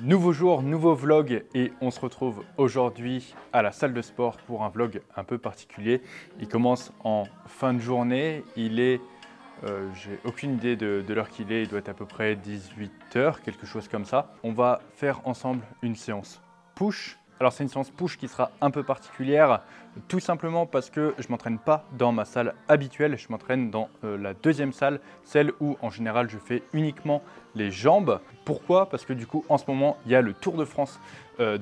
Nouveau jour, nouveau vlog et on se retrouve aujourd'hui à la salle de sport pour un vlog un peu particulier. Il commence en fin de journée, j'ai aucune idée de l'heure qu'il est, il doit être à peu près 18 h, quelque chose comme ça. On va faire ensemble une séance push. Alors c'est une séance push qui sera un peu particulière, tout simplement parce que je ne m'entraîne pas dans ma salle habituelle, je m'entraîne dans la deuxième salle, celle où en général je fais uniquement les jambes. Pourquoi? Parce que du coup en ce moment il y a le Tour de France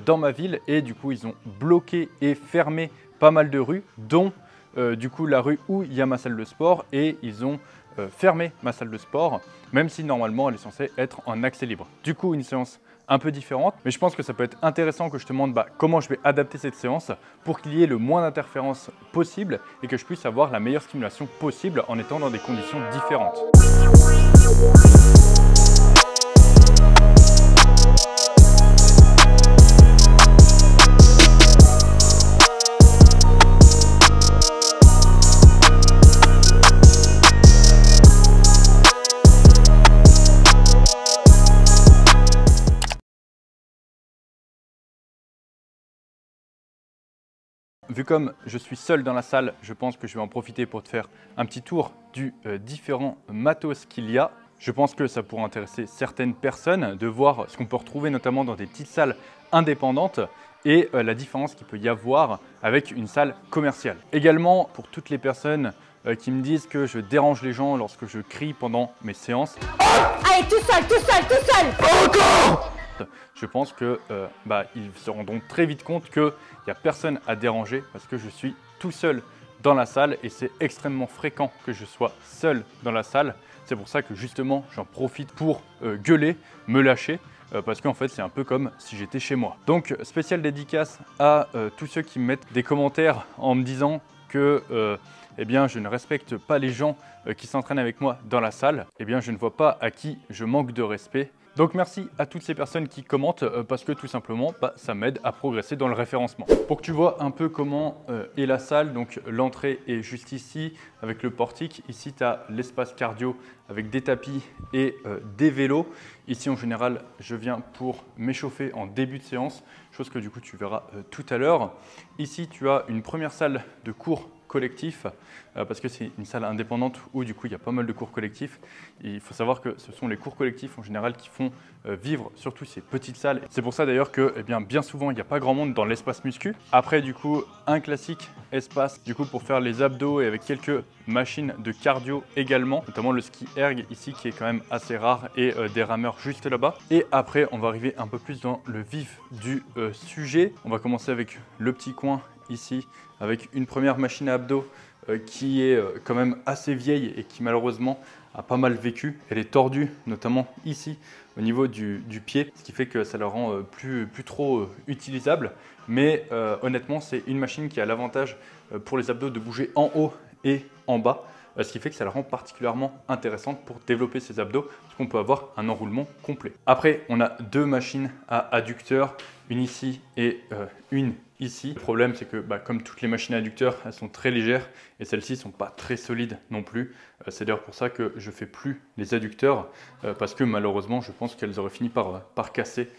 dans ma ville et du coup ils ont bloqué et fermé pas mal de rues, dont du coup la rue où il y a ma salle de sport, et ils ont fermé ma salle de sport, même si normalement elle est censée être en accès libre. Du coup une séance un peu différente, mais je pense que ça peut être intéressant que je te montre comment je vais adapter cette séance pour qu'il y ait le moins d'interférences possible et que je puisse avoir la meilleure stimulation possible en étant dans des conditions différentes. Vu comme je suis seul dans la salle, je pense que je vais en profiter pour te faire un petit tour du différents matos qu'il y a. Je pense que ça pourrait intéresser certaines personnes de voir ce qu'on peut retrouver notamment dans des petites salles indépendantes et la différence qu'il peut y avoir avec une salle commerciale. Également, pour toutes les personnes qui me disent que je dérange les gens lorsque je crie pendant mes séances. Oh, allez, tout seul, tout seul, tout seul! Encore! Je pense que ils se rendront très vite compte qu'il n'y a personne à déranger parce que je suis tout seul dans la salle et c'est extrêmement fréquent que je sois seul dans la salle. C'est pour ça que justement j'en profite pour gueuler, me lâcher, parce qu'en fait c'est un peu comme si j'étais chez moi. Donc spéciale dédicace à tous ceux qui me mettent des commentaires en me disant que eh bien, je ne respecte pas les gens qui s'entraînent avec moi dans la salle. Eh bien, je ne vois pas à qui je manque de respect. Donc merci à toutes ces personnes qui commentent parce que tout simplement ça m'aide à progresser dans le référencement. Pour que tu vois un peu comment est la salle, donc l'entrée est juste ici avec le portique. Ici tu as l'espace cardio avec des tapis et des vélos. Ici en général je viens pour m'échauffer en début de séance, chose que du coup tu verras tout à l'heure. Ici tu as une première salle de cours collectif parce que c'est une salle indépendante où du coup il y a pas mal de cours collectifs. Et il faut savoir que ce sont les cours collectifs en général qui font vivre surtout ces petites salles. C'est pour ça d'ailleurs que bien souvent il n'y a pas grand monde dans l'espace muscu. Après du coup un classique espace du coup pour faire les abdos et avec quelques machines de cardio également, notamment le ski erg ici qui est quand même assez rare et des rameurs juste là-bas. Et après on va arriver un peu plus dans le vif du sujet. On va commencer avec le petit coin ici avec une première machine à abdos qui est quand même assez vieille et qui malheureusement a pas mal vécu. Elle est tordue notamment ici au niveau du pied, ce qui fait que ça la rend plus trop utilisable. Mais honnêtement c'est une machine qui a l'avantage pour les abdos de bouger en haut et en bas, ce qui fait que ça la rend particulièrement intéressante pour développer ses abdos, parce qu'on peut avoir un enroulement complet. Après, on a deux machines à adducteurs, une ici et une ici. Le problème, c'est que comme toutes les machines à adducteurs, elles sont très légères et celles-ci ne sont pas très solides non plus. C'est d'ailleurs pour ça que je ne fais plus les adducteurs, parce que malheureusement, je pense qu'elles auraient fini par casser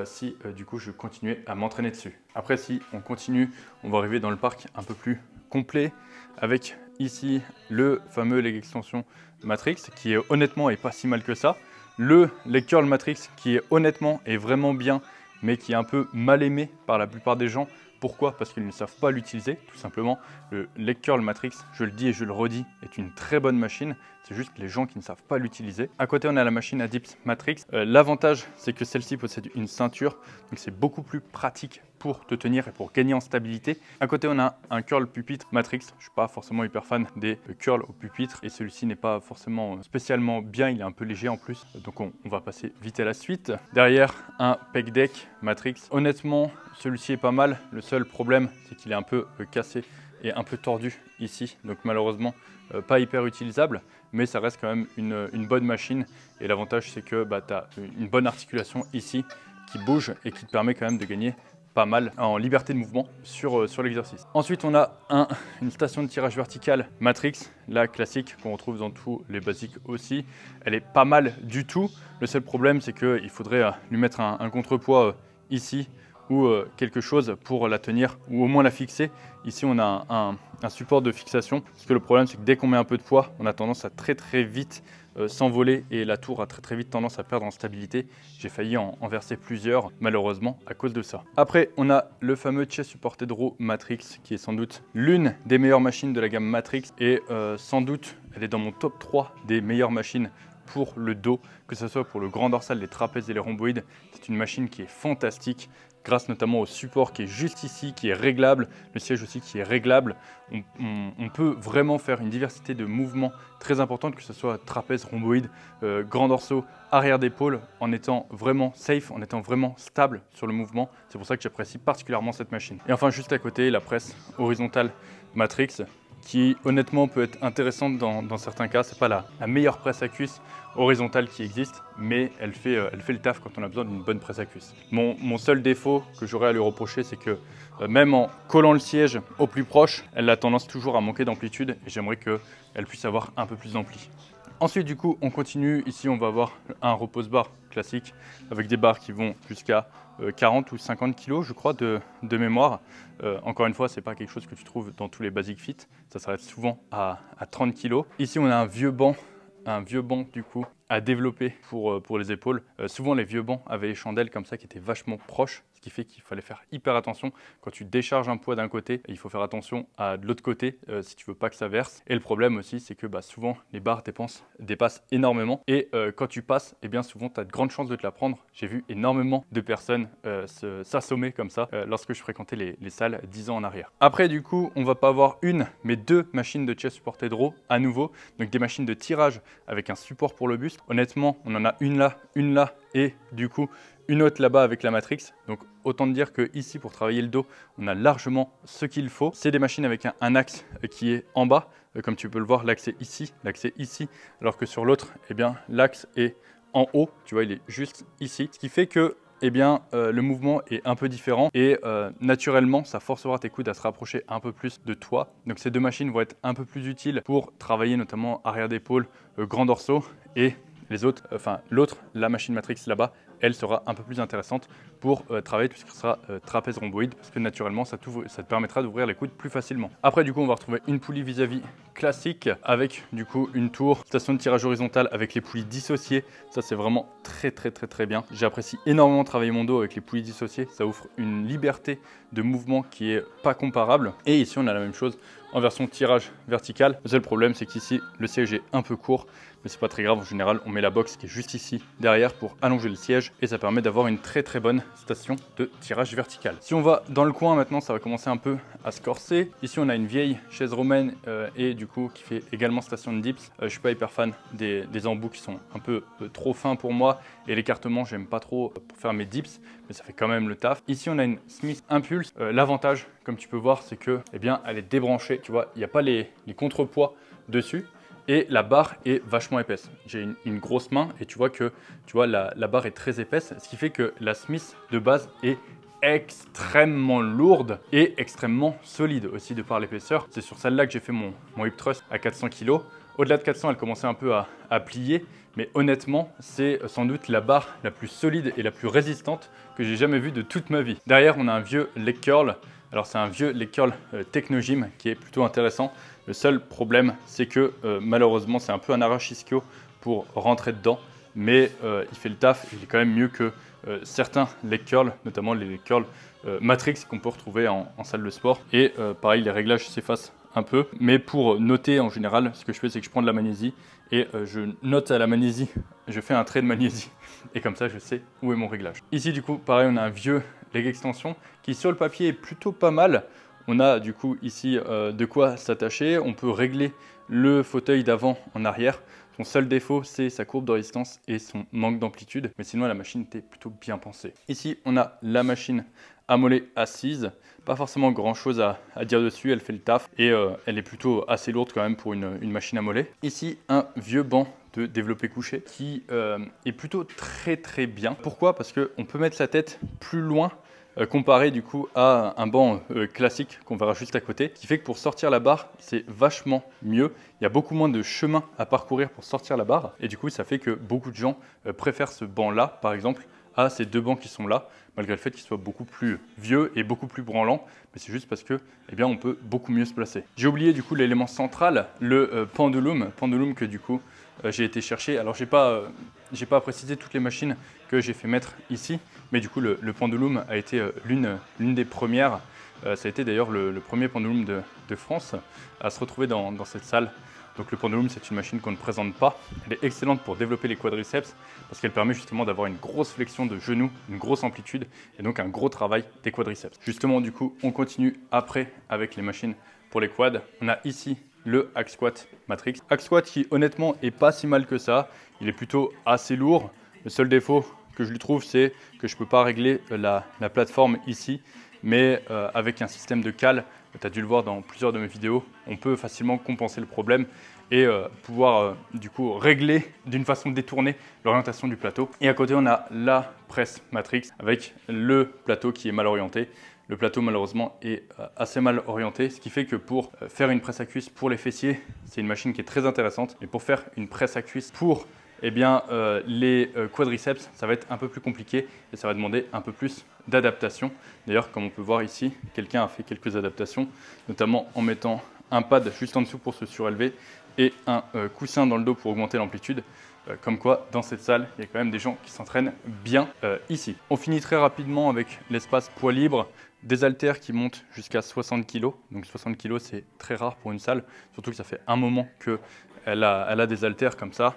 si du coup je continuais à m'entraîner dessus. Après, si on continue, on va arriver dans le parc un peu plus complet avec ici le fameux leg extension Matrix qui est honnêtement est pas si mal que ça. Le leg curl Matrix qui est honnêtement est vraiment bien mais qui est un peu mal aimé par la plupart des gens. Pourquoi? Parce qu'ils ne savent pas l'utiliser, tout simplement. Le leg curl Matrix, je le dis et je le redis, est une très bonne machine. C'est juste les gens qui ne savent pas l'utiliser. À côté, on a la machine à dips Matrix. L'avantage, c'est que celle-ci possède une ceinture, donc c'est beaucoup plus pratique pour te tenir et pour gagner en stabilité. À côté, on a un curl pupitre Matrix. Je ne suis pas forcément hyper fan des curls au pupitre et celui-ci n'est pas forcément spécialement bien. Il est un peu léger en plus, donc on va passer vite à la suite. Derrière, un pec deck Matrix. Honnêtement, celui-ci est pas mal. Le seul problème, c'est qu'il est un peu cassé et un peu tordu ici, donc malheureusement pas hyper utilisable, mais ça reste quand même une bonne machine. Et l'avantage, c'est que tu as une bonne articulation ici qui bouge et qui te permet quand même de gagner pas mal en liberté de mouvement sur l'exercice. Ensuite, on a une station de tirage verticale Matrix, la classique qu'on retrouve dans tous les basiques aussi. Elle est pas mal du tout. Le seul problème, c'est qu'il faudrait lui mettre un contrepoids ici ou quelque chose pour la tenir ou au moins la fixer. Ici, on a un support de fixation parce que le problème, c'est que dès qu'on met un peu de poids, on a tendance à très vite s'envoler et la tour a très vite tendance à perdre en stabilité. J'ai failli en verser plusieurs malheureusement à cause de ça. Après, on a le fameux Chest Supported Row Matrix qui est sans doute l'une des meilleures machines de la gamme Matrix et sans doute elle est dans mon top 3 des meilleures machines pour le dos, que ce soit pour le grand dorsal, les trapèzes et les rhomboïdes. C'est une machine qui est fantastique, grâce notamment au support qui est juste ici, qui est réglable, le siège aussi qui est réglable. On peut vraiment faire une diversité de mouvements très importante, que ce soit trapèze, rhomboïde, grand dorsaux, arrière d'épaule, en étant vraiment safe, en étant vraiment stable sur le mouvement. C'est pour ça que j'apprécie particulièrement cette machine. Et enfin, juste à côté, la presse horizontale Matrix, qui honnêtement peut être intéressante dans certains cas. C'est pas la meilleure presse à cuisse horizontale qui existe, mais elle fait le taf quand on a besoin d'une bonne presse à cuisse. Mon seul défaut que j'aurais à lui reprocher, c'est que même en collant le siège au plus proche, elle a tendance toujours à manquer d'amplitude et j'aimerais qu'elle puisse avoir un peu plus d'ampli. Ensuite, du coup, on continue. Ici, on va avoir un repose-barre classique avec des barres qui vont jusqu'à 40 ou 50 kg, je crois, de mémoire. Encore une fois, ce n'est pas quelque chose que tu trouves dans tous les Basic Fit. Ça s'arrête souvent à 30 kg. Ici, on a un vieux banc du coup à développer pour les épaules. Souvent, les vieux bancs avaient les chandelles comme ça qui étaient vachement proches, ce qui fait qu'il fallait faire hyper attention. Quand tu décharges un poids d'un côté, il faut faire attention de l'autre côté si tu veux pas que ça verse. Et le problème aussi, c'est que souvent les barres dépassent énormément. Et quand tu passes, eh bien souvent tu as de grandes chances de te la prendre. J'ai vu énormément de personnes s'assommer comme ça lorsque je fréquentais les salles 10 ans en arrière. Après, du coup, on va pas avoir une, mais deux machines de Chest Supported Row à nouveau. Donc des machines de tirage avec un support pour le buste. Honnêtement, on en a une là et du coup une autre là-bas avec la Matrix. Donc autant te dire que ici, pour travailler le dos, on a largement ce qu'il faut. C'est des machines avec un axe qui est en bas. Comme tu peux le voir, l'axe est ici, alors que sur l'autre, eh bien l'axe est en haut. Tu vois, il est juste ici. Ce qui fait que le mouvement est un peu différent et naturellement, ça forcera tes coudes à se rapprocher un peu plus de toi. Donc ces deux machines vont être un peu plus utiles pour travailler notamment arrière d'épaule, grand dorsaux et les autres, l'autre, la machine Matrix là-bas, elle sera un peu plus intéressante pour travailler tout ce qui sera trapèze rhomboïde parce que naturellement ça te permettra d'ouvrir les coudes plus facilement. Après du coup on va retrouver une poulie vis-à-vis classique avec du coup une tour, station de tirage horizontale avec les poulies dissociées. Ça c'est vraiment très bien. J'apprécie énormément travailler mon dos avec les poulies dissociées. Ça offre une liberté de mouvement qui est pas comparable. Et ici on a la même chose en version tirage vertical. Le seul problème c'est qu'ici le siège est un peu court, mais c'est pas très grave. En général on met la box qui est juste ici derrière pour allonger le siège et ça permet d'avoir une très bonne station de tirage vertical. Si on va dans le coin maintenant, ça va commencer un peu à se corser. Ici on a une vieille chaise romaine et du coup qui fait également station de dips. Je suis pas hyper fan des embouts qui sont un peu trop fins pour moi et l'écartement j'aime pas trop pour faire mes dips, mais ça fait quand même le taf. Ici on a une Smith Impulse. L'avantage comme tu peux voir c'est que elle est débranchée, tu vois, il n'y a pas les contrepoids dessus. Et la barre est vachement épaisse. J'ai une grosse main et tu vois que la barre est très épaisse, ce qui fait que la Smith de base est extrêmement lourde et extrêmement solide aussi de par l'épaisseur. C'est sur celle-là que j'ai fait mon hip thrust à 400 kg. Au-delà de 400, elle commençait un peu à plier, mais honnêtement, c'est sans doute la barre la plus solide et la plus résistante que j'ai jamais vue de toute ma vie. Derrière, on a un vieux leg curl. Alors c'est un vieux leg curl Technogym qui est plutôt intéressant. Le seul problème, c'est que malheureusement, c'est un peu un arrache-ischio pour rentrer dedans. Mais il fait le taf, il est quand même mieux que certains leg curls, notamment les leg curls Matrix qu'on peut retrouver en salle de sport. Et pareil, les réglages s'effacent un peu. Mais pour noter en général, ce que je fais, c'est que je prends de la magnésie et je note à la magnésie, je fais un trait de magnésie. Et comme ça, je sais où est mon réglage. Ici, du coup, pareil, on a un vieux leg extension qui sur le papier est plutôt pas mal. On a du coup ici de quoi s'attacher. On peut régler le fauteuil d'avant en arrière. Son seul défaut, c'est sa courbe de résistance et son manque d'amplitude. Mais sinon, la machine était plutôt bien pensée. Ici, on a la machine à mollet assise. Pas forcément grand chose à dire dessus. Elle fait le taf et elle est plutôt assez lourde quand même pour une machine à mollet. Ici, un vieux banc de développé couché qui est plutôt très bien. Pourquoi? Parce qu'on peut mettre sa tête plus loin comparé du coup à un banc classique qu'on verra juste à côté, ce qui fait que pour sortir la barre, c'est vachement mieux. Il y a beaucoup moins de chemin à parcourir pour sortir la barre et du coup, ça fait que beaucoup de gens préfèrent ce banc-là, par exemple, à ces deux bancs qui sont là, malgré le fait qu'ils soient beaucoup plus vieux et beaucoup plus branlants, mais c'est juste parce que, eh bien, on peut beaucoup mieux se placer. J'ai oublié du coup l'élément central, le pendulum que du coup j'ai été chercher. Alors j'ai pas précisé toutes les machines que j'ai fait mettre ici, mais du coup le pendulum a été l'une des premières. Ça a été d'ailleurs le premier pendulum de France à se retrouver dans cette salle. Donc le pendulum, c'est une machine qu'on ne présente pas. Elle est excellente pour développer les quadriceps parce qu'elle permet justement d'avoir une grosse flexion de genoux, une grosse amplitude et donc un gros travail des quadriceps. Justement, du coup, on continue après avec les machines pour les quads. On a ici le hack squat Matrix. Hack squat qui honnêtement est pas si mal que ça. Il est plutôt assez lourd. Le seul défaut que je lui trouve, c'est que je ne peux pas régler la plateforme ici. Mais avec un système de cale, tu as dû le voir dans plusieurs de mes vidéos, on peut facilement compenser le problème et pouvoir du coup régler d'une façon détournée l'orientation du plateau. Et à côté, on a la presse Matrix avec le plateau qui est mal orienté. Le plateau malheureusement est assez mal orienté, ce qui fait que pour faire une presse à cuisse pour les fessiers, c'est une machine qui est très intéressante. Mais pour faire une presse à cuisse pour les quadriceps, ça va être un peu plus compliqué et ça va demander un peu plus d'adaptation. D'ailleurs, comme on peut voir ici, quelqu'un a fait quelques adaptations, notamment en mettant un pad juste en dessous pour se surélever et un coussin dans le dos pour augmenter l'amplitude. Comme quoi, dans cette salle, il y a quand même des gens qui s'entraînent bien ici. On finit très rapidement avec l'espace poids libre, des haltères qui montent jusqu'à 60 kg. Donc 60 kg, c'est très rare pour une salle, surtout que ça fait un moment qu'elle a des haltères comme ça,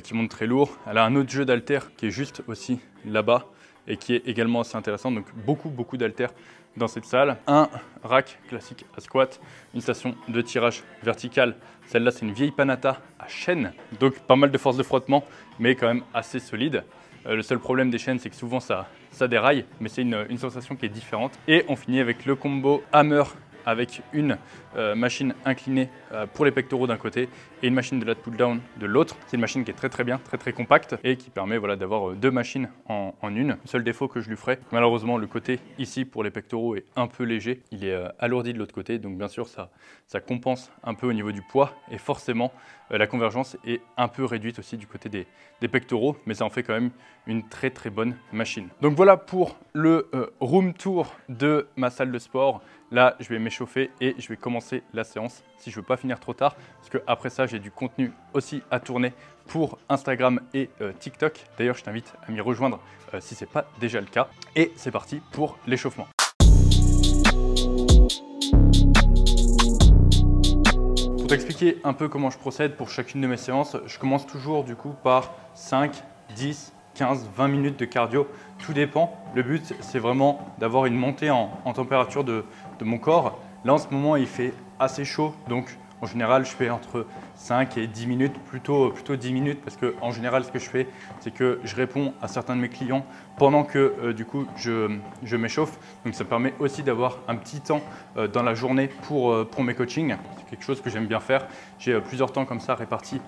qui montent très lourd. Elle a un autre jeu d'haltères qui est juste aussi là-bas et qui est également assez intéressant. Donc beaucoup d'haltères dans cette salle. Un rack classique à squat, une station de tirage vertical. Celle-là, c'est une vieille Panata à chaîne, donc pas mal de force de frottement, mais quand même assez solide. Le seul problème des chaînes, c'est que souvent ça déraille, mais c'est une sensation qui est différente. Et on finit avec le combo hammer avec une machine inclinée pour les pectoraux d'un côté et une machine de lat pull down de l'autre. C'est une machine qui est très bien, très compacte et qui permet voilà, d'avoir deux machines en une. Le seul défaut que je lui ferai, malheureusement le côté ici pour les pectoraux est un peu léger, il est alourdi de l'autre côté, donc bien sûr ça compense un peu au niveau du poids et forcément la convergence est un peu réduite aussi du côté des pectoraux, mais ça en fait quand même une très bonne machine. Donc voilà pour le room tour de ma salle de sport. Là, je vais m'échauffer et je vais commencer la séance si je ne veux pas finir trop tard, parce qu'après ça, j'ai du contenu aussi à tourner pour Instagram et TikTok. D'ailleurs, je t'invite à m'y rejoindre si ce n'est pas déjà le cas. Et c'est parti pour l'échauffement. Pour t'expliquer un peu comment je procède pour chacune de mes séances, je commence toujours du coup par 5, 10, 15, 20 minutes de cardio, tout dépend. Le but, c'est vraiment d'avoir une montée en température de mon corps. Là, en ce moment, il fait assez chaud, donc en général, je fais entre 5 et 10 minutes, plutôt 10 minutes, parce qu'en général, ce que je fais, c'est que je réponds à certains de mes clients pendant que du coup, je m'échauffe. Donc, ça permet aussi d'avoir un petit temps dans la journée pour mes coachings. C'est quelque chose que j'aime bien faire. J'ai plusieurs temps comme ça répartis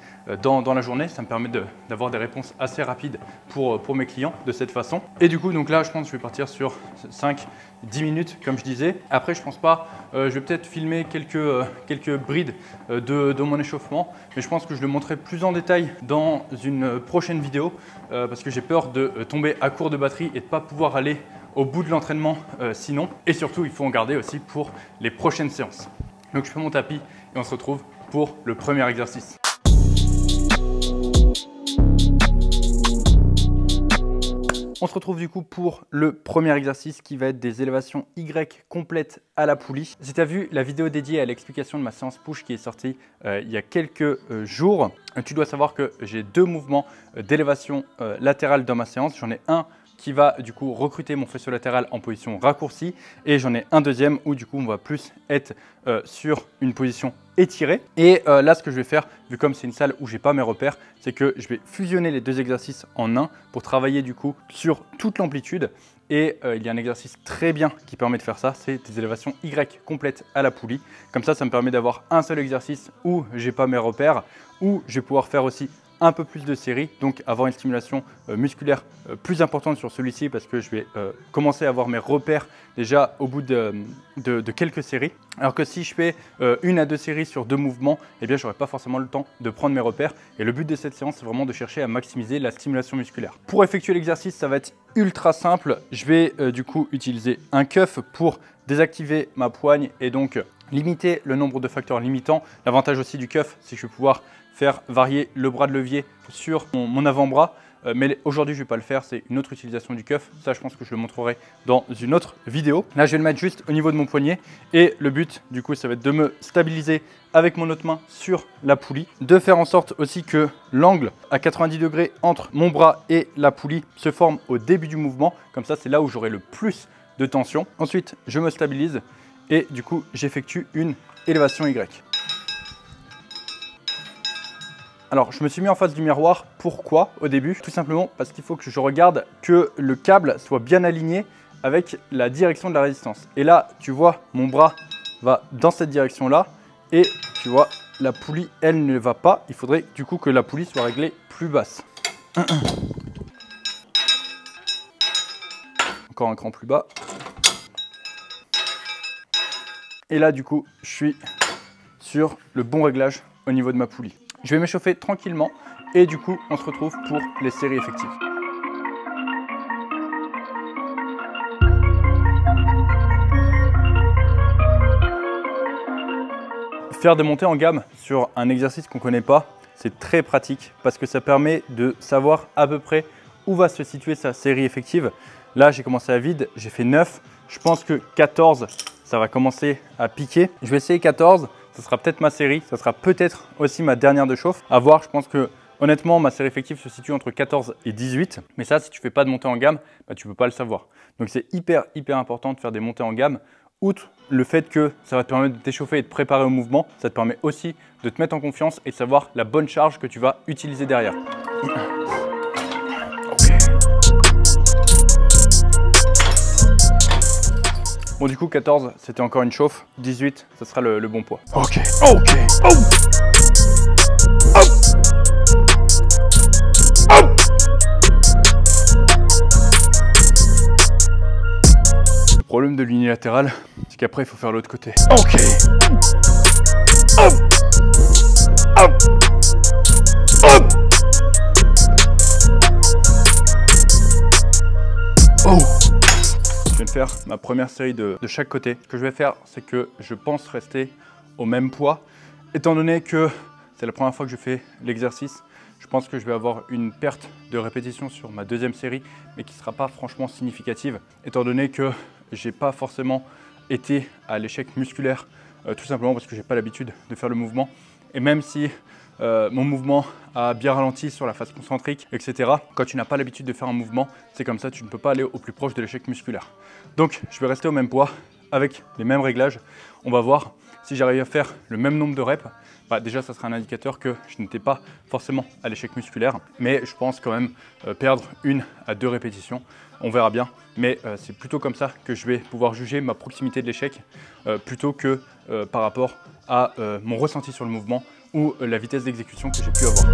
dans la journée. Ça me permet d'avoir des réponses assez rapides pour mes clients de cette façon. Et du coup, donc là, je pense que je vais partir sur 5-10 minutes, comme je disais. Après, je pense pas, je vais peut-être filmer quelques brides de mon échauffement, mais je pense que je le montrerai plus en détail dans une prochaine vidéo parce que j'ai peur de tomber à court de batterie et de ne pas pouvoir aller au bout de l'entraînement sinon. Et surtout, il faut en garder aussi pour les prochaines séances. Donc, je fais mon tapis et on se retrouve pour le premier exercice. On se retrouve du coup pour le premier exercice qui va être des élévations Y complètes à la poulie. Si tu as vu la vidéo dédiée à l'explication de ma séance push qui est sortie il y a quelques jours, tu dois savoir que j'ai deux mouvements d'élévation latérale dans ma séance. J'en ai un qui va du coup recruter mon faisceau latéral en position raccourcie et j'en ai un deuxième où du coup on va plus être sur une position étirée. Et là ce que je vais faire, vu comme c'est une salle où j'ai pas mes repères, c'est que je vais fusionner les deux exercices en un pour travailler du coup sur toute l'amplitude. Et il y a un exercice très bien qui permet de faire ça, c'est des élévations Y complètes à la poulie. Comme ça me permet d'avoir un seul exercice où j'ai pas mes repères, où je vais pouvoir faire aussi un peu plus de séries, donc avoir une stimulation musculaire plus importante sur celui-ci parce que je vais commencer à avoir mes repères déjà au bout de quelques séries. Alors que si je fais 1 à 2 séries sur 2 mouvements, eh bien j'aurai pas forcément le temps de prendre mes repères. Et le but de cette séance, c'est vraiment de chercher à maximiser la stimulation musculaire. Pour effectuer l'exercice, ça va être ultra simple. Je vais du coup utiliser un cuff pour désactiver ma poigne et donc limiter le nombre de facteurs limitants. L'avantage aussi du cuff, c'est que je vais pouvoir faire varier le bras de levier sur mon avant-bras. Mais aujourd'hui, je ne vais pas le faire, c'est une autre utilisation du cuff. Ça, je pense que je le montrerai dans une autre vidéo. Là, je vais le mettre juste au niveau de mon poignet. Et le but, du coup, ça va être de me stabiliser avec mon autre main sur la poulie. De faire en sorte aussi que l'angle à 90 degrés entre mon bras et la poulie se forme au début du mouvement. Comme ça, c'est là où j'aurai le plus de tension. Ensuite, je me stabilise et du coup, j'effectue une élévation Y. Alors, je me suis mis en face du miroir. Pourquoi au début? Tout simplement parce qu'il faut que je regarde que le câble soit bien aligné avec la direction de la résistance. Et là, tu vois, mon bras va dans cette direction-là. Et tu vois, la poulie, elle ne va pas. Il faudrait du coup que la poulie soit réglée plus basse. Encore un cran plus bas. Et là, du coup, je suis sur le bon réglage au niveau de ma poulie. Je vais m'échauffer tranquillement et du coup, on se retrouve pour les séries effectives. Faire des montées en gamme sur un exercice qu'on ne connaît pas, c'est très pratique parce que ça permet de savoir à peu près où va se situer sa série effective. Là, j'ai commencé à vide, j'ai fait 9. Je pense que 14, ça va commencer à piquer. Je vais essayer 14. Ça sera peut-être ma série, ça sera peut-être aussi ma dernière de chauffe. À voir, je pense que honnêtement, ma série effective se situe entre 14 et 18. Mais ça, si tu ne fais pas de montée en gamme, bah, tu ne peux pas le savoir. Donc c'est hyper important de faire des montées en gamme. Outre le fait que ça va te permettre de t'échauffer et de préparer au mouvement, ça te permet aussi de te mettre en confiance et de savoir la bonne charge que tu vas utiliser derrière. Bon, du coup, 14, c'était encore une chauffe. 18, ça sera le bon poids. Ok. Le problème de l'unilatéral, c'est qu'après, il faut faire l'autre côté. Ok. Je viens de faire ma première série de chaque côté. Ce que je vais faire, c'est que je pense rester au même poids. Étant donné que c'est la première fois que je fais l'exercice, je pense que je vais avoir une perte de répétition sur ma deuxième série, mais qui ne sera pas franchement significative, étant donné que je n'ai pas forcément été à l'échec musculaire, tout simplement parce que je n'ai pas l'habitude de faire le mouvement. Et même si mon mouvement a bien ralenti sur la phase concentrique, etc. Quand tu n'as pas l'habitude de faire un mouvement, c'est comme ça, tu ne peux pas aller au plus proche de l'échec musculaire. Donc, je vais rester au même poids, avec les mêmes réglages. On va voir si j'arrive à faire le même nombre de reps. Bah, déjà, ça sera un indicateur que je n'étais pas forcément à l'échec musculaire. Mais je pense quand même perdre 1 à 2 répétitions. On verra bien. Mais c'est plutôt comme ça que je vais pouvoir juger ma proximité de l'échec plutôt que par rapport à mon ressenti sur le mouvement ou la vitesse d'exécution que j'ai pu avoir.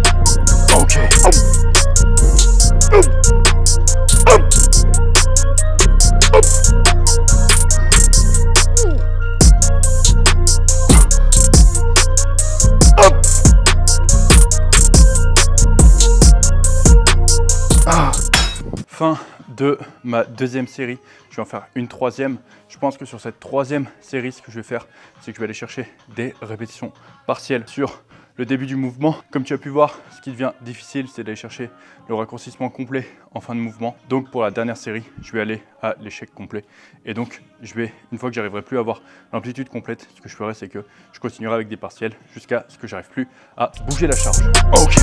Ok. Fin de ma deuxième série, je vais en faire une troisième. Je pense que sur cette troisième série, ce que je vais faire, c'est que je vais aller chercher des répétitions partielles sur le début du mouvement. Comme tu as pu voir, ce qui devient difficile, c'est d'aller chercher le raccourcissement complet en fin de mouvement. Donc pour la dernière série, je vais aller à l'échec complet. Et donc, je vais, une fois que j'arriverai plus à avoir l'amplitude complète, ce que je ferai, c'est que je continuerai avec des partiels jusqu'à ce que j'arrive plus à bouger la charge. Ok.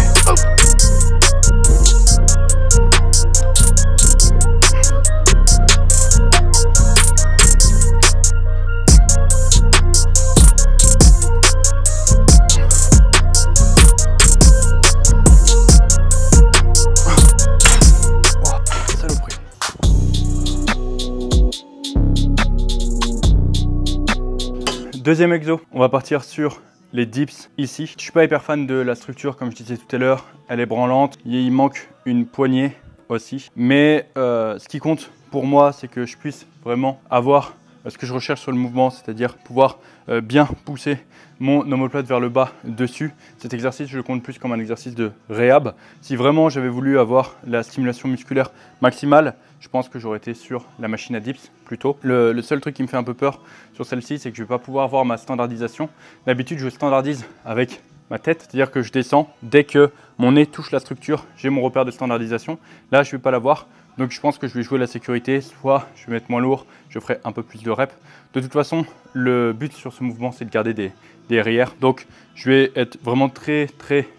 Deuxième exo, on va partir sur les dips ici. Je suis pas hyper fan de la structure, comme je disais tout à l'heure, elle est branlante, il manque une poignée aussi. Mais ce qui compte pour moi, c'est que je puisse vraiment avoir ce que je recherche sur le mouvement, c'est-à-dire pouvoir bien pousser mon omoplate vers le bas dessus. Cet exercice, je le compte plus comme un exercice de réhab. Si vraiment j'avais voulu avoir la stimulation musculaire maximale, je pense que j'aurais été sur la machine à dips plutôt. Le seul truc qui me fait un peu peur sur celle-ci, c'est que je ne vais pas pouvoir avoir ma standardisation. D'habitude, je standardise avec ma tête, c'est-à-dire que je descends dès que mon nez touche la structure, j'ai mon repère de standardisation. Là, je ne vais pas l'avoir. Donc je pense que je vais jouer la sécurité, soit je vais mettre moins lourd, je ferai un peu plus de reps. De toute façon, le but sur ce mouvement, c'est de garder des RIR. Donc je vais être vraiment très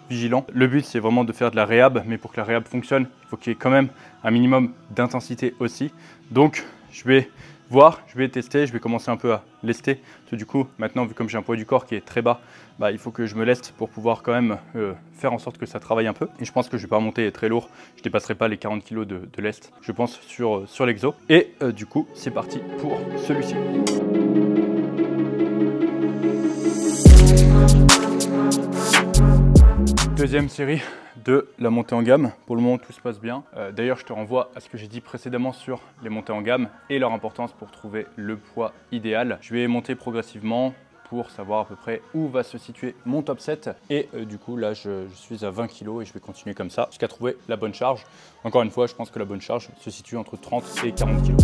vigilant. Le but, c'est vraiment de faire de la réhab, mais pour que la réhab fonctionne, il faut qu'il y ait quand même un minimum d'intensité aussi. Donc je vais voir, je vais tester, je vais commencer un peu à lester. Parce que du coup, maintenant, vu comme j'ai un poids du corps qui est très bas, bah, il faut que je me leste pour pouvoir quand même faire en sorte que ça travaille un peu. Et je pense que je ne vais pas monter très lourd. Je ne dépasserai pas les 40 kg de lest, je pense, sur l'exo. Et du coup, c'est parti pour celui-ci. Deuxième série de la montée en gamme. Pour le moment, tout se passe bien. D'ailleurs, je te renvoie à ce que j'ai dit précédemment sur les montées en gamme et leur importance pour trouver le poids idéal. Je vais monter progressivement pour savoir à peu près où va se situer mon top 7. Et du coup, là, je suis à 20 kg et je vais continuer comme ça jusqu'à trouver la bonne charge. Encore une fois, je pense que la bonne charge se situe entre 30 et 40 kg.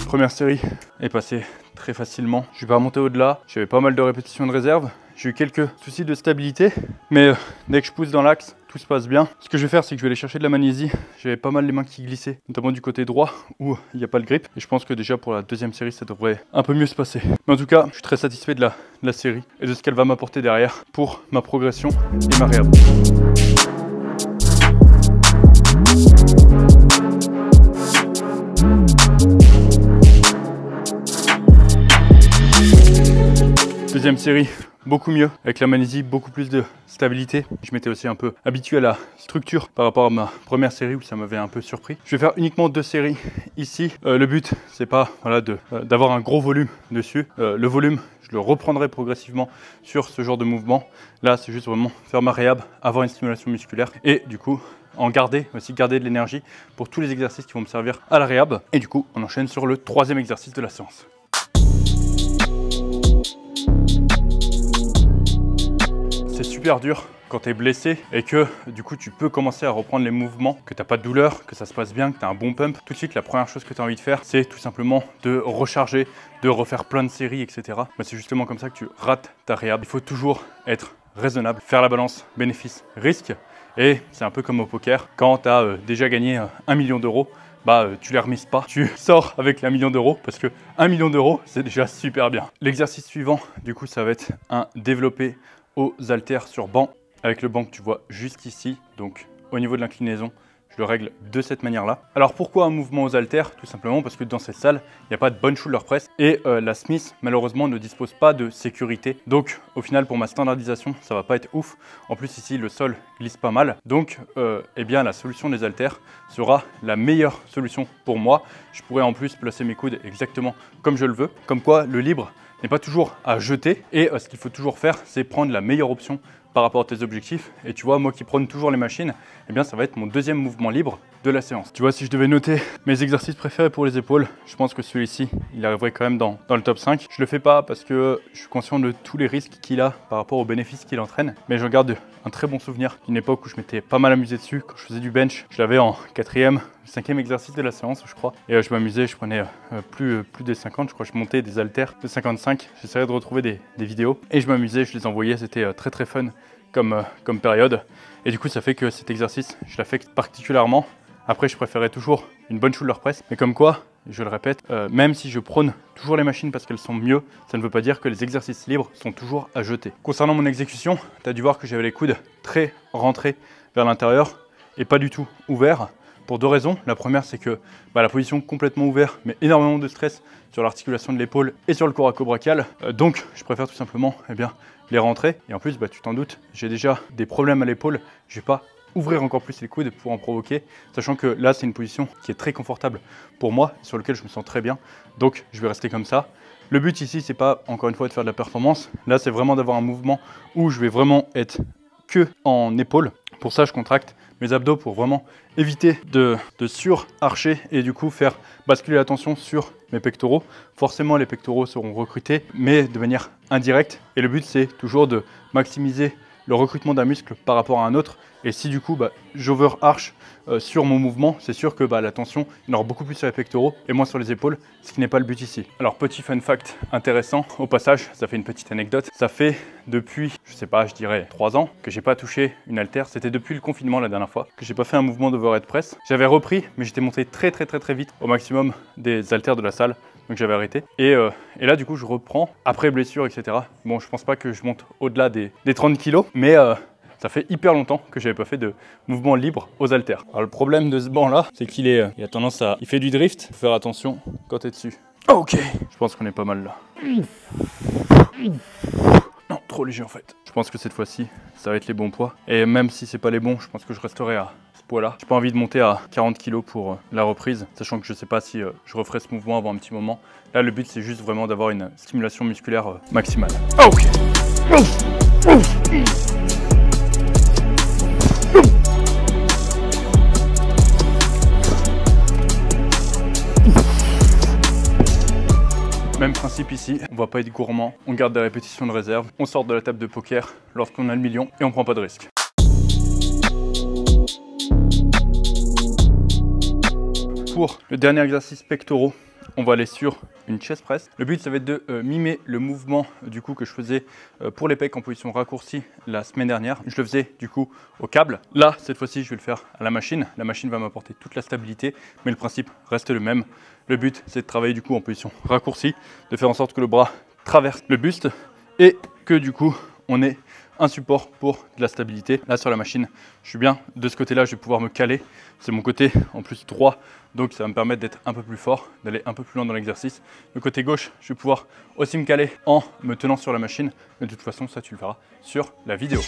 Première série est passée très facilement. Je vais pas remonter au-delà. J'avais pas mal de répétitions de réserve. J'ai eu quelques soucis de stabilité, mais dès que je pousse dans l'axe, tout se passe bien. Ce que je vais faire, c'est que je vais aller chercher de la magnésie. J'avais pas mal les mains qui glissaient, notamment du côté droit où il n'y a pas le grip. Et je pense que déjà pour la deuxième série, ça devrait un peu mieux se passer. Mais en tout cas, je suis très satisfait de la série et de ce qu'elle va m'apporter derrière pour ma progression et ma réhab. Deuxième série, beaucoup mieux, avec la magnésie, beaucoup plus de stabilité. Je m'étais aussi un peu habitué à la structure par rapport à ma première série où ça m'avait un peu surpris. Je vais faire uniquement 2 séries ici. Le but, c'est pas d'avoir un gros volume dessus. Le volume, je le reprendrai progressivement sur ce genre de mouvement. Là, c'est juste vraiment faire ma réhab, avoir une stimulation musculaire et du coup, garder de l'énergie pour tous les exercices qui vont me servir à la réhab. Et du coup, on enchaîne sur le 3e exercice de la séance. C'est super dur quand tu es blessé et que du coup tu peux commencer à reprendre les mouvements, que tu n'as pas de douleur, que ça se passe bien, que tu as un bon pump. Tout de suite, la première chose que tu as envie de faire, c'est tout simplement de recharger, de refaire plein de séries, etc. Mais c'est justement comme ça que tu rates ta réhab. Il faut toujours être raisonnable, faire la balance bénéfice-risque. Et c'est un peu comme au poker, quand tu as déjà gagné 1 million d'euros, tu les remises pas, tu sors avec l'1 million d'euros parce que 1 million d'euros, c'est déjà super bien. L'exercice suivant, du coup, ça va être un développé aux haltères sur banc, avec le banc que tu vois juste ici. Donc au niveau de l'inclinaison, je le règle de cette manière-là. Alors pourquoi un mouvement aux haltères? Tout simplement parce que dans cette salle, il n'y a pas de bonne shoulder press et la Smith, malheureusement, ne dispose pas de sécurité. Donc au final, pour ma standardisation, ça va pas être ouf. En plus ici, le sol glisse pas mal. Donc eh bien, la solution des haltères sera la meilleure solution pour moi. Je pourrais en plus placer mes coudes exactement comme je le veux. Comme quoi, le libre n'est pas toujours à jeter et ce qu'il faut toujours faire, c'est prendre la meilleure option par rapport à tes objectifs. Et tu vois, moi qui prône toujours les machines, eh bien ça va être mon 2e mouvement libre de la séance. Tu vois, si je devais noter mes exercices préférés pour les épaules, je pense que celui-ci, il arriverait quand même dans le top 5. Je le fais pas parce que je suis conscient de tous les risques qu'il a par rapport aux bénéfices qu'il entraîne, mais je garde un très bon souvenir d'une époque où je m'étais pas mal amusé dessus. Quand je faisais du bench, je l'avais en 4e, 5e exercice de la séance, je crois. Et je m'amusais, je prenais plus des 50, je crois, je montais des haltères de 55. J'essayais de retrouver des vidéos et je m'amusais, je les envoyais, c'était très fun comme période. Et du coup, ça fait que cet exercice, je l'affecte particulièrement. Après, je préférais toujours une bonne shoulder press, mais comme quoi, je le répète, même si je prône toujours les machines parce qu'elles sont mieux, ça ne veut pas dire que les exercices libres sont toujours à jeter. Concernant mon exécution, tu as dû voir que j'avais les coudes très rentrés vers l'intérieur et pas du tout ouverts. pour 2 raisons. La première, c'est que la position complètement ouverte met énormément de stress sur l'articulation de l'épaule et sur le coracobrachial. Donc, je préfère tout simplement les rentrer. Et en plus, tu t'en doutes, j'ai déjà des problèmes à l'épaule. Je ne vais pas ouvrir encore plus les coudes pour en provoquer, sachant que là, c'est une position qui est très confortable pour moi, sur laquelle je me sens très bien. Donc, je vais rester comme ça. Le but ici, c'est pas encore une fois de faire de la performance. Là, c'est vraiment d'avoir un mouvement où je vais vraiment être que en épaule. Pour ça, je contracte mes abdos pour vraiment éviter de surarcher et du coup faire basculer la tension sur mes pectoraux. Forcément, les pectoraux seront recrutés, mais de manière indirecte. Et le but, c'est toujours de maximiser le recrutement d'un muscle par rapport à un autre. Et si du coup, j'overarch sur mon mouvement, c'est sûr que la tension, il y en aura beaucoup plus sur les pectoraux et moins sur les épaules, ce qui n'est pas le but ici. Alors, petit fun fact intéressant, au passage, ça fait une petite anecdote. Ça fait depuis, je sais pas, je dirais 3 ans que j'ai pas touché une haltère. C'était depuis le confinement la dernière fois que j'ai pas fait un mouvement d'overhead press. J'avais repris, mais j'étais monté très vite au maximum des haltères de la salle. Donc j'avais arrêté. Et là, du coup, je reprends après blessure, etc. Bon, je pense pas que je monte au-delà des 30 kilos, mais ça fait hyper longtemps que j'avais pas fait de mouvement libre aux haltères. Alors le problème de ce banc-là, c'est qu'il a tendance à... Il fait du drift. Faut faire attention quand t'es dessus. Ok. Je pense qu'on est pas mal là. Non, trop léger en fait. Je pense que cette fois-ci, ça va être les bons poids. Et même si c'est pas les bons, je pense que je resterai à poids-là. J'ai pas envie de monter à 40 kg pour la reprise, sachant que je sais pas si je referai ce mouvement avant un petit moment. Là, le but, c'est juste vraiment d'avoir une stimulation musculaire maximale. Ok. Même principe ici, on va pas être gourmand, on garde des répétitions de réserve, on sort de la table de poker lorsqu'on a le million et on prend pas de risque. Pour le dernier exercice pectoraux, on va aller sur une chest press. Le but, ça va être de mimer le mouvement du coup que je faisais pour les pecs en position raccourcie la semaine dernière. Je le faisais du coup au câble. Là, cette fois-ci, je vais le faire à la machine. La machine va m'apporter toute la stabilité, mais le principe reste le même. Le but, c'est de travailler du coup en position raccourcie, de faire en sorte que le bras traverse le buste et que du coup, on ait un support pour de la stabilité. Là sur la machine, je suis bien. De ce côté-là, je vais pouvoir me caler. C'est mon côté en plus droit, donc ça va me permettre d'être un peu plus fort, d'aller un peu plus loin dans l'exercice. Le côté gauche, je vais pouvoir aussi me caler en me tenant sur la machine. Mais de toute façon, ça tu le verras sur la vidéo.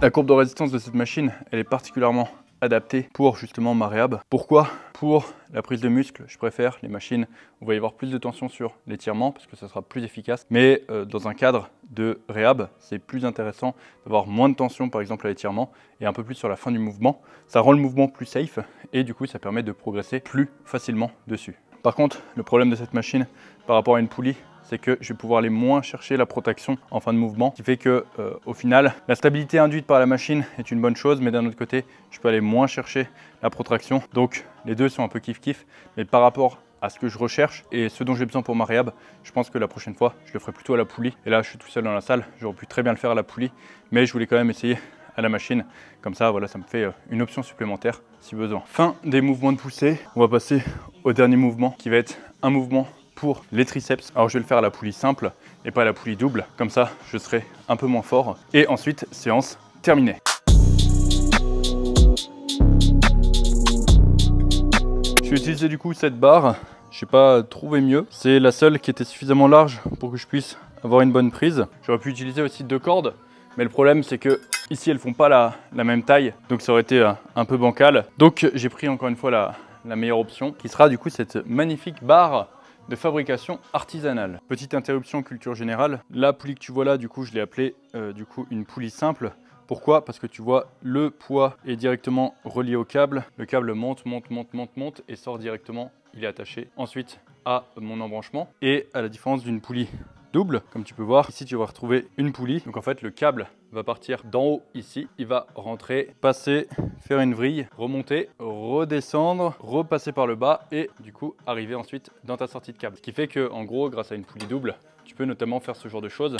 La courbe de résistance de cette machine, elle est particulièrement adapté pour justement ma réhab. Pourquoi? Pour la prise de muscle, je préfère les machines où il va y avoir plus de tension sur l'étirement parce que ça sera plus efficace. Mais dans un cadre de réhab, c'est plus intéressant d'avoir moins de tension par exemple à l'étirement et un peu plus sur la fin du mouvement. Ça rend le mouvement plus safe et du coup ça permet de progresser plus facilement dessus. Par contre, le problème de cette machine par rapport à une poulie, c'est que je vais pouvoir aller moins chercher la protection en fin de mouvement, ce qui fait que au final, la stabilité induite par la machine est une bonne chose, mais d'un autre côté, je peux aller moins chercher la protraction. Donc les deux sont un peu kiff-kiff, mais par rapport à ce que je recherche et ce dont j'ai besoin pour ma réhab, je pense que la prochaine fois, je le ferai plutôt à la poulie. Et là, je suis tout seul dans la salle, j'aurais pu très bien le faire à la poulie, mais je voulais quand même essayer à la machine. Comme ça, voilà, ça me fait une option supplémentaire si besoin. Fin des mouvements de poussée, on va passer au dernier mouvement qui va être un mouvement pour les triceps. Alors je vais le faire à la poulie simple et pas à la poulie double, comme ça je serai un peu moins fort. Et ensuite, séance terminée. Je vais utiliser du coup cette barre, je n'ai pas trouvé mieux. C'est la seule qui était suffisamment large pour que je puisse avoir une bonne prise. J'aurais pu utiliser aussi 2 cordes, mais le problème c'est que ici elles font pas la même taille, donc ça aurait été un peu bancal. Donc j'ai pris encore une fois la meilleure option, qui sera du coup cette magnifique barre de fabrication artisanale. Petite interruption culture générale, la poulie que tu vois là, du coup je l'ai appelée du coup une poulie simple. Pourquoi? Parce que tu vois, le poids est directement relié au câble. Le câble monte et sort directement, il est attaché ensuite à mon embranchement. Et à la différence d'une poulie double, comme tu peux voir, ici tu vas retrouver une poulie. Donc en fait le câble va partir d'en haut ici, il va rentrer, passer, faire une vrille, remonter, redescendre, repasser par le bas et du coup arriver ensuite dans ta sortie de câble. Ce qui fait que en gros, grâce à une poulie double, tu peux notamment faire ce genre de choses.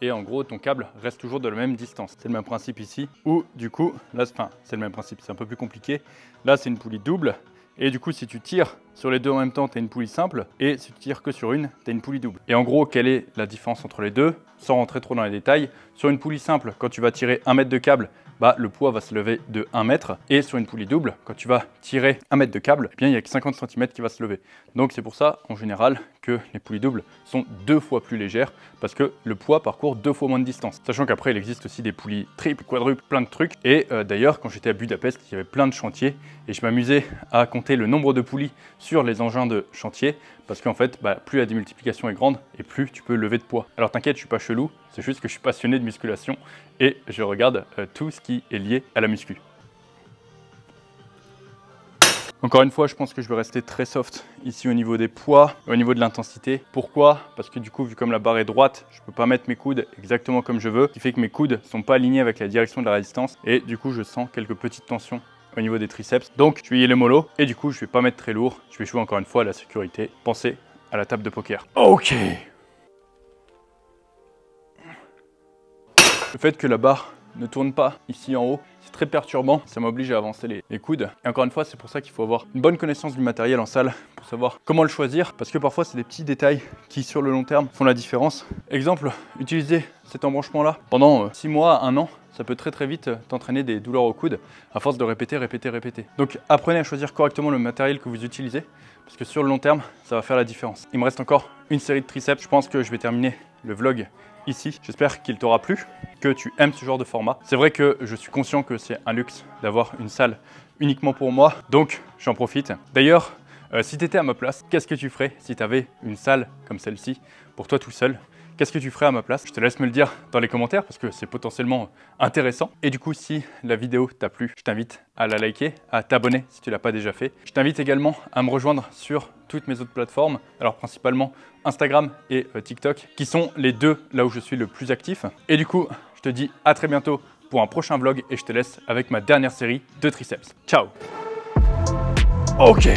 Et en gros, ton câble reste toujours de la même distance. C'est le même principe ici, où du coup, là, enfin, c'est le même principe, c'est un peu plus compliqué. Là, c'est une poulie double. Et du coup, si tu tires sur les deux en même temps, tu as une poulie simple, et si tu tires que sur une, tu as une poulie double. Et en gros, quelle est la différence entre les deux? Sans rentrer trop dans les détails, sur une poulie simple, quand tu vas tirer 1 mètre de câble, bah, le poids va se lever de 1 mètre. Et sur une poulie double, quand tu vas tirer 1 mètre de câble, eh bien, il n'y a que 50 cm qui va se lever. Donc c'est pour ça, en général, que les poulies doubles sont 2 fois plus légères parce que le poids parcourt 2 fois moins de distance. Sachant qu'après, il existe aussi des poulies triples, quadruples, plein de trucs. Et d'ailleurs, quand j'étais à Budapest, il y avait plein de chantiers et je m'amusais à compter le nombre de poulies sur les engins de chantier parce qu'en fait, bah, plus la démultiplication est grande et plus tu peux lever de poids. Alors t'inquiète, je suis pas chelou, c'est juste que je suis passionné de musculation et je regarde tout ce qui est lié à la muscu. Encore une fois, je pense que je vais rester très soft ici au niveau des poids, au niveau de l'intensité. Pourquoi? Parce que du coup, vu comme la barre est droite, je ne peux pas mettre mes coudes exactement comme je veux, ce qui fait que mes coudes ne sont pas alignés avec la direction de la résistance et du coup, je sens quelques petites tensions au niveau des triceps. Donc, je vais y aller mollo et du coup, je ne vais pas mettre très lourd. Je vais jouer encore une fois à la sécurité. Pensez à la table de poker. Ok. Le fait que la barre ne tourne pas ici en haut, c'est très perturbant, ça m'oblige à avancer les coudes. Et encore une fois, c'est pour ça qu'il faut avoir une bonne connaissance du matériel en salle pour savoir comment le choisir, parce que parfois c'est des petits détails qui sur le long terme font la différence. Exemple, utiliser cet embranchement là pendant 6 mois, 1 an, ça peut très vite t'entraîner des douleurs au coude à force de répéter. Donc apprenez à choisir correctement le matériel que vous utilisez, parce que sur le long terme, ça va faire la différence. Il me reste encore une série de triceps, je pense que je vais terminer le vlog ici. J'espère qu'il t'aura plu, que tu aimes ce genre de format. C'est vrai que je suis conscient que c'est un luxe d'avoir une salle uniquement pour moi, donc j'en profite. D'ailleurs, si tu étais à ma place, qu'est-ce que tu ferais si tu avais une salle comme celle-ci pour toi tout seul? Qu'est-ce que tu ferais à ma place? Je te laisse me le dire dans les commentaires parce que c'est potentiellement intéressant. Et du coup, si la vidéo t'a plu, je t'invite à la liker, à t'abonner si tu ne l'as pas déjà fait. Je t'invite également à me rejoindre sur toutes mes autres plateformes, alors principalement Instagram et TikTok, qui sont les deux là où je suis le plus actif. Et du coup, je te dis à très bientôt pour un prochain vlog et je te laisse avec ma dernière série de triceps. Ciao! Ok.